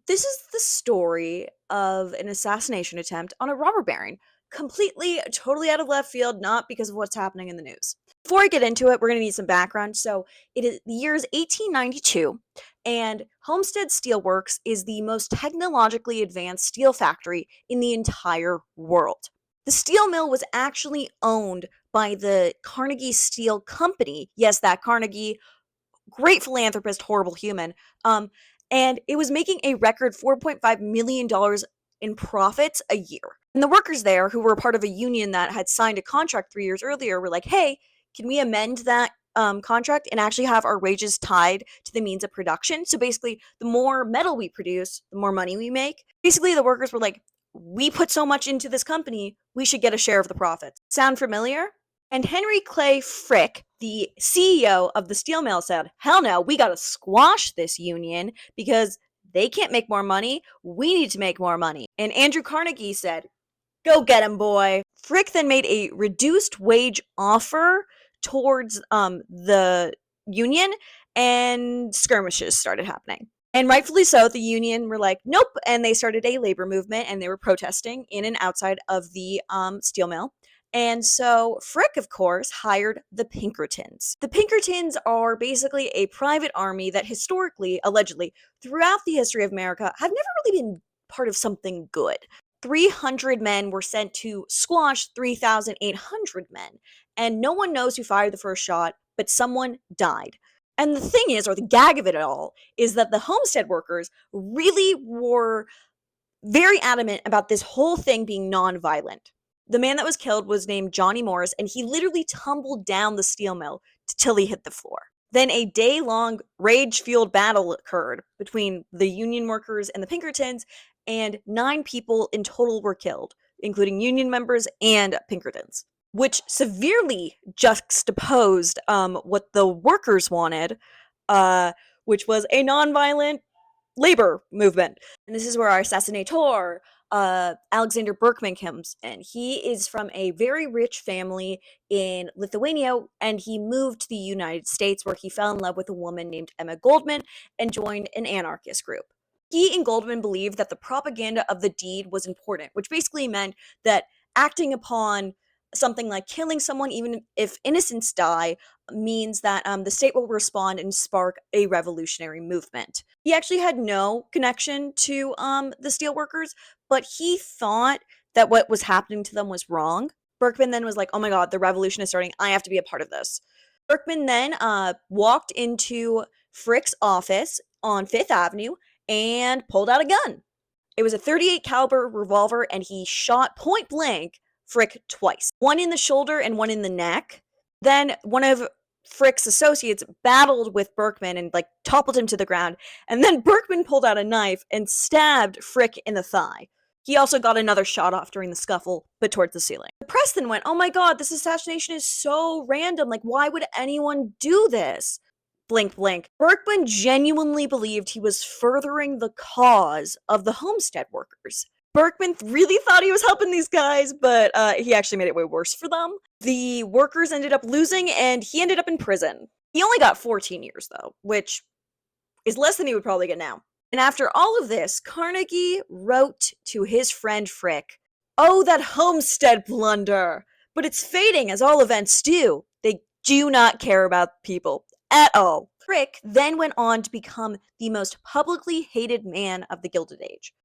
This is the story of an assassination attempt on a robber baron. Completely, totally out of left field, not because of what's happening in the news. Before I get into it, we're going to need some background. So, it is the year is 1892, and Homestead Steelworks is the most technologically advanced steel factory in the entire world. The steel mill was actually owned by the Carnegie Steel Company. Yes, that Carnegie, great philanthropist, horrible human. Um, and it was making a record $4.5 million in profits a year. And the workers there, who were part of a union that had signed a contract 3 years earlier, were like, hey, can we amend that contract and actually have our wages tied to the means of production? So basically, the more metal we produce, the more money we make. Basically, the workers were like, we put so much into this company, we should get a share of the profits. Sound familiar? And Henry Clay Frick, the CEO of the steel mill, said, hell no, we gotta squash this union because they can't make more money. We need to make more money. And Andrew Carnegie said, go get him, boy. Frick then made a reduced wage offer towards the union, and skirmishes started happening. And rightfully so, the union were like, nope. And they started a labor movement and they were protesting in and outside of the steel mill. And so Frick, of course, hired the Pinkertons. The Pinkertons are basically a private army that historically, allegedly, throughout the history of America, have never really been part of something good. 300 men were sent to squash 3,800 men. And no one knows who fired the first shot, but someone died. And the thing is, or the gag of it all, is that the homestead workers really were very adamant about this whole thing being non-violent. The man that was killed was named Johnny Morris, and he literally tumbled down the steel mill till he hit the floor. Then a day-long rage-fueled battle occurred between the union workers and the Pinkertons, and 9 people in total were killed, including union members and Pinkertons, which severely juxtaposed what the workers wanted, which was a nonviolent labor movement. And this is where our assassinator, Alexander Berkman, comes in. He is from a very rich family in Lithuania, and he moved to the United States where he fell in love with a woman named Emma Goldman and joined an anarchist group. He and Goldman believed that the propaganda of the deed was important, which basically meant that acting upon something like killing someone, even if innocents die, means that the state will respond and spark a revolutionary movement. He actually had no connection to the steelworkers, but he thought that what was happening to them was wrong. Berkman then was like, oh my god, the revolution is starting. I have to be a part of this. Berkman then walked into Frick's office on Fifth Avenue and pulled out a gun. It was a 38 caliber revolver, and he shot point blank Frick twice. One in the shoulder and one in the neck. Then one of Frick's associates battled with Berkman and like toppled him to the ground. And then Berkman pulled out a knife and stabbed Frick in the thigh. He also got another shot off during the scuffle, but towards the ceiling. The press then went, oh my god, this assassination is so random. Like, why would anyone do this? Blink, blink. Berkman genuinely believed he was furthering the cause of the homestead workers. Berkman really thought he was helping these guys, but he actually made it way worse for them. The workers ended up losing, and he ended up in prison. He only got 14 years, though, which is less than he would probably get now. And after all of this, Carnegie wrote to his friend Frick, oh, that homestead blunder! But it's fading, as all events do. They do not care about people at all. Frick then went on to become the most publicly hated man of the Gilded Age.